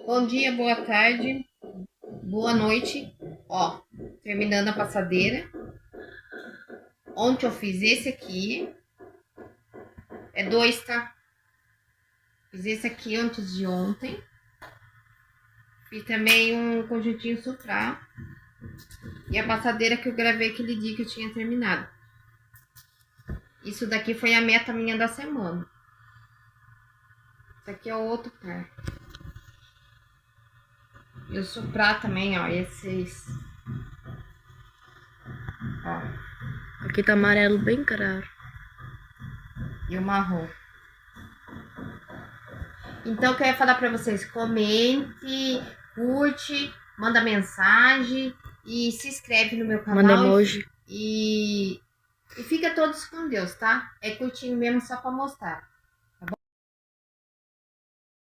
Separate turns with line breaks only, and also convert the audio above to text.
Bom dia, boa tarde, boa noite. Ó, terminando a passadeira. Ontem eu fiz esse aqui. É dois, tá? Fiz esse aqui antes de ontem. Fiz também um conjuntinho suprá. E a passadeira que eu gravei aquele dia que eu tinha terminado. Isso daqui foi a meta minha da semana. Esse aqui é o outro par. E o suprá também, ó, esses. Ó.
Aqui tá amarelo bem claro.
E o marrom. Então, eu quero falar pra vocês, comente, curte, manda mensagem e se inscreve no meu canal.
Manda emoji.
E fica todos com Deus, tá? É curtinho mesmo só pra mostrar.